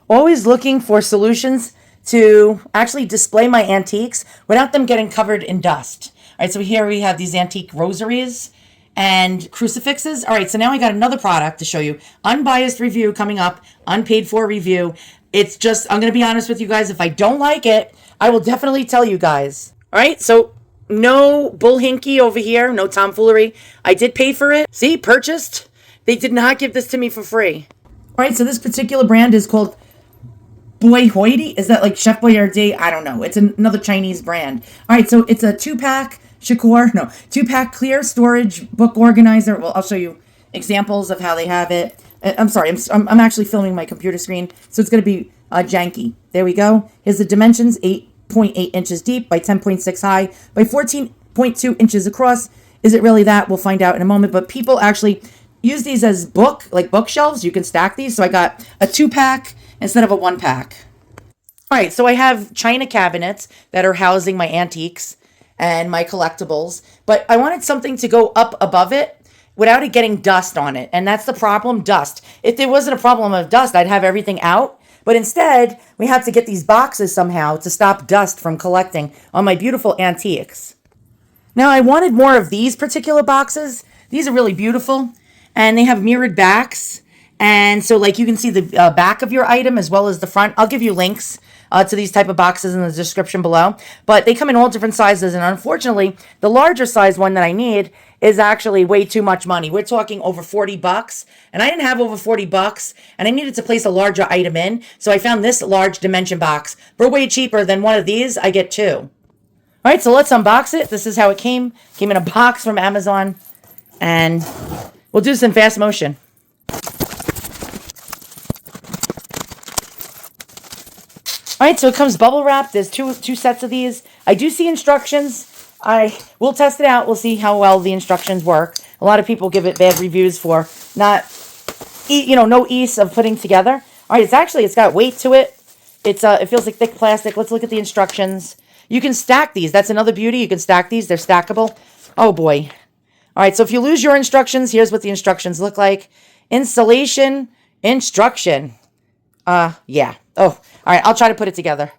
Always looking for solutions to actually display my antiques without them getting covered in dust. All right, so here we have these antique rosaries and crucifixes. All right, so now I got another product to show you. Unbiased review coming up, unpaid for review. It's just, I'm going to be honest with you guys. If I don't like it, I will definitely tell you guys. All right, so no bullhinky over here, no tomfoolery. I did pay for it. See, purchased. They did not give this to me for free. All right, so this particular brand is called BOHOIDEE. Is that like Chef Boyardee? I don't know. It's another Chinese brand. All right, so it's a two-pack two-pack clear storage book organizer. Well, I'll show you examples of how they have it. I'm sorry, I'm actually filming my computer screen, so it's going to be janky. There we go. Here's the dimensions: 8.8 inches deep by 10.6 high by 14.2 inches across. Is it really that? We'll find out in a moment. But people actually use these as bookshelves. You can stack these. So I got a two-pack instead of a one-pack. All right, so I have china cabinets that are housing my antiques and my collectibles, but I wanted something to go up above it without it getting dust on it. And that's the problem, dust. If there wasn't a problem of dust, I'd have everything out. But instead, we have to get these boxes somehow to stop dust from collecting on my beautiful antiques. Now, I wanted more of these particular boxes. These are really beautiful, and they have mirrored backs. And so, like, you can see the back of your item as well as the front. I'll give you links to these type of boxes in the description below. But they come in all different sizes. And unfortunately, the larger size one that I need is actually way too much money. We're talking over $40. And I didn't have over $40. And I needed to place a larger item in. So I found this large dimension box for way cheaper than one of these. I get two. All right, so let's unbox it. This is how it came. Came in a box from Amazon. And we'll do this in fast motion. All right, so it comes bubble wrapped. There's two sets of these. I do see instructions. We'll test it out. We'll see how well the instructions work. A lot of people give it bad reviews for no ease of putting together. All right, it's got weight to it. It feels like thick plastic. Let's look at the instructions. You can stack these. That's another beauty. You can stack these. They're stackable. Oh boy. All right, so if you lose your instructions, here's what the instructions look like. Installation instruction. Yeah. Oh, all right. I'll try to put it together.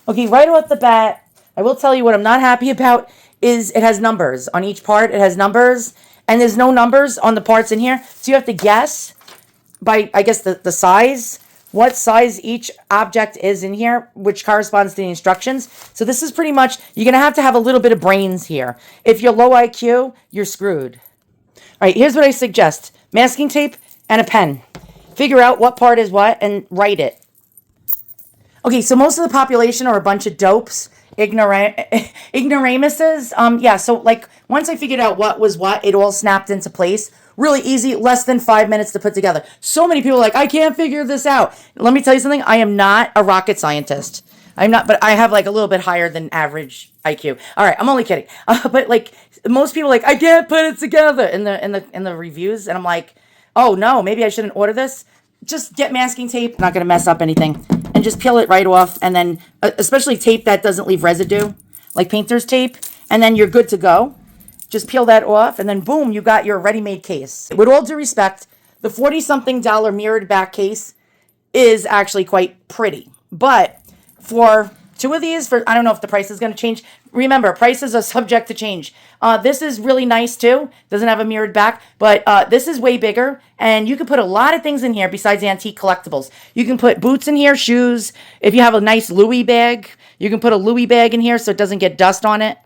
Okay, right off the bat, I will tell you what I'm not happy about is it has numbers. On each part, it has numbers, and there's no numbers on the parts in here. So you have to guess by, I guess, the size, what size each object is in here, which corresponds to the instructions. So this is pretty much, you're going to have a little bit of brains here. If you're low IQ, you're screwed. All right, here's what I suggest. Masking tape and a pen. Figure out what part is what and write it. Okay, so most of the population are a bunch of dopes, ignoramuses. Yeah, so like once I figured out what was what, it all snapped into place. Really easy, less than 5 minutes to put together. So many people are like, I can't figure this out. Let me tell you something. I am not a rocket scientist. I'm not, but I have like a little bit higher than average IQ. All right, I'm only kidding. But like most people are like, I can't put it together in the reviews, and I'm like, oh no, maybe I shouldn't order this. Just get masking tape. Not going to mess up anything. And just peel it right off. And then, especially tape that doesn't leave residue, like painter's tape. And then you're good to go. Just peel that off. And then boom, you got your ready-made case. With all due respect, the $40-something mirrored back case is actually quite pretty. But for two of these, I don't know if the price is going to change. Remember, prices are subject to change. This is really nice too. Doesn't have a mirrored back, but this is way bigger. And you can put a lot of things in here besides antique collectibles. You can put boots in here, shoes. If you have a nice Louis bag, you can put a Louis bag in here so it doesn't get dust on it.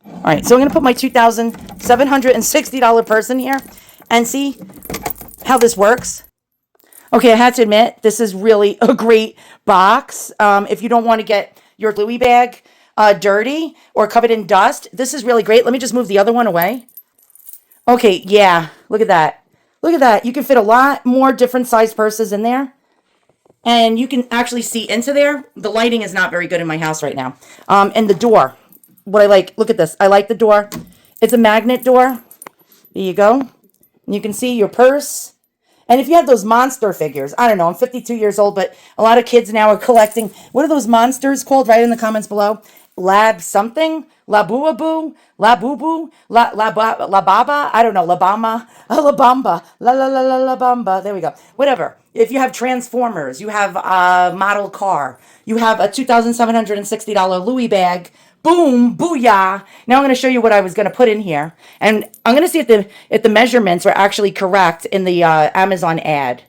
All right, so I'm going to put my $2,760 purse in here and see how this works. Okay, I had to admit, this is really a great box. If you don't want to get your Louis bag dirty or covered in dust, this is really great. Let me just move the other one away. Okay, yeah, look at that. Look at that. You can fit a lot more different size purses in there. And you can actually see into there. The lighting is not very good in my house right now. And the door. What I like, look at this. I like the door. It's a magnet door. There you go. And you can see your purse. And if you have those monster figures, I don't know, I'm 52 years old, but a lot of kids now are collecting, what are those monsters called? Write in the comments below. lab something, labubu, labubu, lababa, I don't know, labama, labamba, labamba, there we go. Whatever. If you have Transformers, you have a model car, you have a $2,760 Louis bag, boom, booyah. Now I'm going to show you what I was going to put in here. And I'm going to see if the measurements were actually correct in the Amazon ad.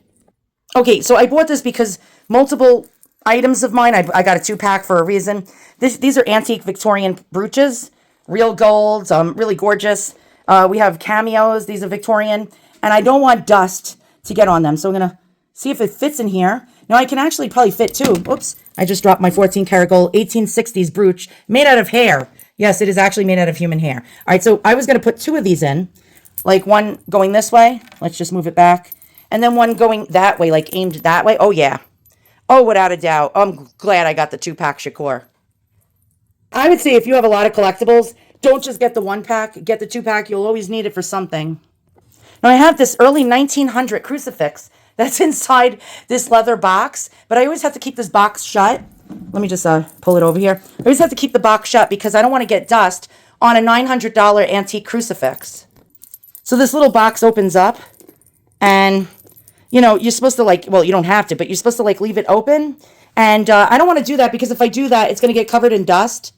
Okay, so I bought this because multiple items of mine, I got a 2-pack for a reason. These are antique Victorian brooches, real gold, really gorgeous. We have cameos. These are Victorian, and I don't want dust to get on them, so I'm going to see if it fits in here. Now, I can actually probably fit 2. Oops, I just dropped my 14-karat gold 1860s brooch made out of hair. Yes, it is actually made out of human hair. All right, so I was going to put 2 of these in, like one going this way. Let's just move it back. And then one going that way, like aimed that way. Oh, yeah. Oh, without a doubt. I'm glad I got the 2-pack Shakur. I would say if you have a lot of collectibles, don't just get the 1-pack. Get the 2-pack. You'll always need it for something. Now, I have this early 1900 crucifix that's inside this leather box, but I always have to keep this box shut. Let me just pull it over here. I always have to keep the box shut because I don't want to get dust on a $900 antique crucifix. So this little box opens up, and you know, you're supposed to well, you don't have to, but you're supposed to leave it open. And I don't want to do that because if I do that, it's going to get covered in dust.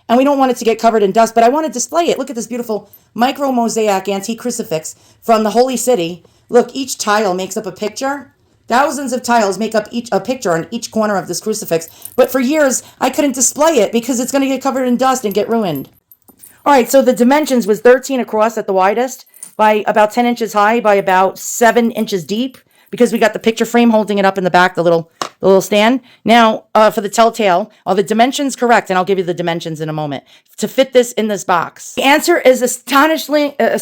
And we don't want it to get covered in dust, but I want to display it. Look at this beautiful micro mosaic antique crucifix from the Holy City. Look, each tile makes up a picture. Thousands of tiles make up a picture on each corner of this crucifix. But for years, I couldn't display it because it's going to get covered in dust and get ruined. All right, so the dimensions was 13 across at the widest by about 10 inches high by about 7 inches deep, because we got the picture frame holding it up in the back, the little stand. Now, for the telltale, are the dimensions correct? And I'll give you the dimensions in a moment to fit this in this box. The answer is astonishingly, I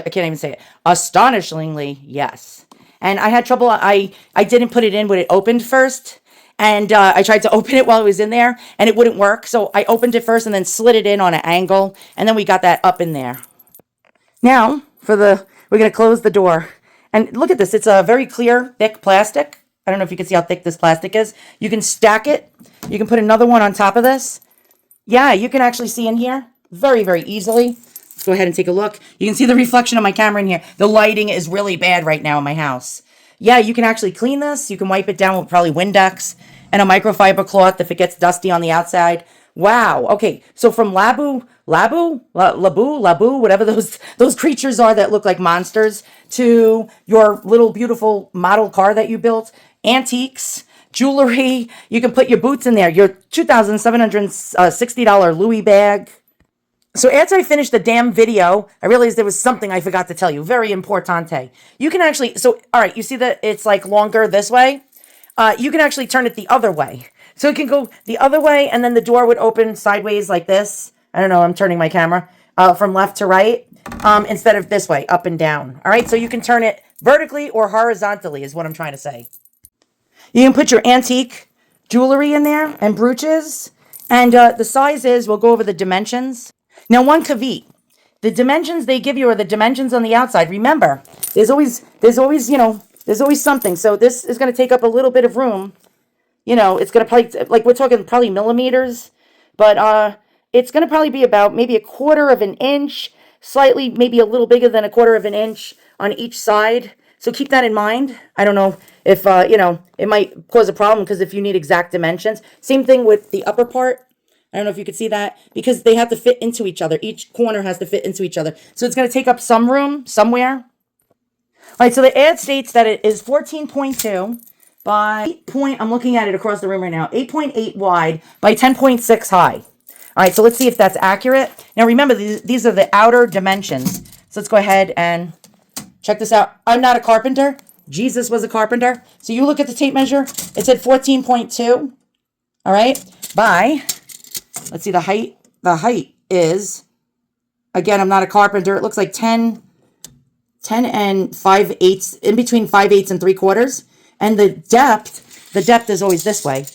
can't even say it, astonishingly yes. And I had trouble, I didn't put it in when it opened first. And I tried to open it while it was in there, and it wouldn't work. So I opened it first and then slid it in on an angle, and then we got that up in there. Now, we're going to close the door. And look at this. It's a very clear, thick plastic. I don't know if you can see how thick this plastic is. You can stack it. You can put another one on top of this. Yeah, you can actually see in here very, very easily. Let's go ahead and take a look. You can see the reflection of my camera in here. The lighting is really bad right now in my house. Yeah, you can actually clean this. You can wipe it down with probably Windex and a microfiber cloth if it gets dusty on the outside. Wow. Okay, so from Labubu, whatever those creatures are that look like monsters, to your little beautiful model car that you built, antiques, jewelry. You can put your boots in there, your $2,760 Louis bag. So after I finished the damn video, I realized there was something I forgot to tell you. Very importante. You can actually, all right, you see that it's longer this way? You can actually turn it the other way. So it can go the other way, and then the door would open sideways like this. I don't know, I'm turning my camera from left to right instead of this way, up and down. All right, so you can turn it vertically or horizontally is what I'm trying to say. You can put your antique jewelry in there and brooches. And the sizes, we'll go over the dimensions. Now, one caveat. The dimensions they give you are the dimensions on the outside. Remember, there's always something. So this is going to take up a little bit of room. You know, it's going to probably, we're talking probably millimeters, but it's going to probably be about maybe 1/4 of an inch, slightly, maybe a little bigger than 1/4 of an inch on each side. So keep that in mind. I don't know if, it might cause a problem because if you need exact dimensions. Same thing with the upper part. I don't know if you could see that because they have to fit into each other. Each corner has to fit into each other. So it's going to take up some room somewhere. All right, so the ad states that it is 14.2 by I'm looking at it across the room right now, 8.8 wide by 10.6 high. All right, so let's see if that's accurate. Now, remember, these are the outer dimensions. So let's go ahead and check this out. I'm not a carpenter. Jesus was a carpenter. So you look at the tape measure. It said 14.2. All right, by, let's see, the height. The height is, again, I'm not a carpenter. It looks like 10 and 5/8, in between 5/8 and 3/4. And the depth is always this way,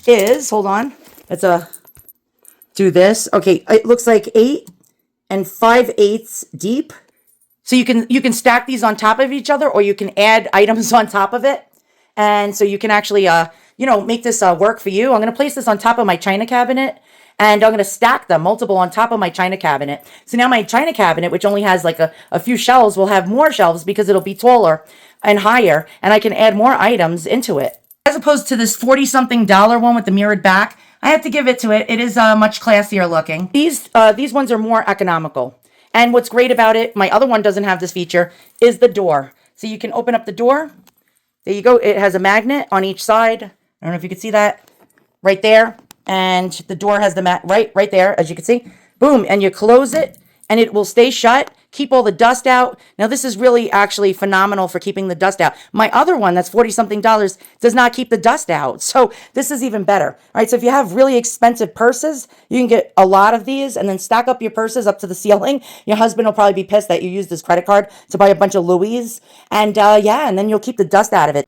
is, hold on, do this. Okay, it looks like 8 and 5/8 deep. So you can stack these on top of each other, or you can add items on top of it. And so you can actually, make this work for you. I'm going to place this on top of my china cabinet. and I'm going to stack them multiple on top of my china cabinet. So now my china cabinet, which only has like a few shelves, will have more shelves because it'll be taller and higher, and I can add more items into it. As opposed to this 40-something dollar one with the mirrored back, I have to give it to it. It is much classier looking. These ones are more economical. And what's great about it, my other one doesn't have this feature, is the door. So you can open up the door. There you go. It has a magnet on each side. I don't know if you can see that right there. And the door has the right there, as you can see. Boom. And you close it and it will stay shut. Keep all the dust out. Now, this is really actually phenomenal for keeping the dust out. My other one that's 40-something dollars does not keep the dust out. So this is even better. All right, so if you have really expensive purses, you can get a lot of these and then stack up your purses up to the ceiling. Your husband will probably be pissed that you used his credit card to buy a bunch of Louis. And yeah, and then you'll keep the dust out of it.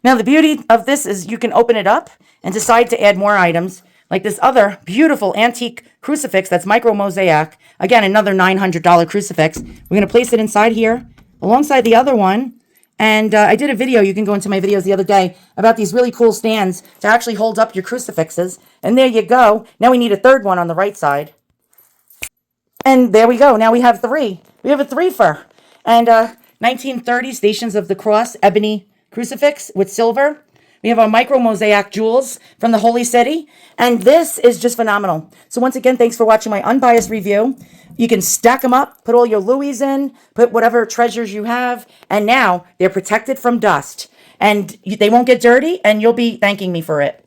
Now, the beauty of this is you can open it up and decide to add more items, like this other beautiful antique crucifix that's micro mosaic. Again, another $900 crucifix. We're going to place it inside here alongside the other one. And I did a video, you can go into my videos the other day, about these really cool stands to actually hold up your crucifixes. And there you go. Now we need a third one on the right side. And there we go. Now we have three. We have a three-fer. And 1930 Stations of the Cross ebony crucifix with silver. We have our micro mosaic jewels from the Holy City. And this is just phenomenal. So once again, thanks for watching my unbiased review. You can stack them up, put all your Louis in, put whatever treasures you have. And now they're protected from dust. And they won't get dirty, and you'll be thanking me for it.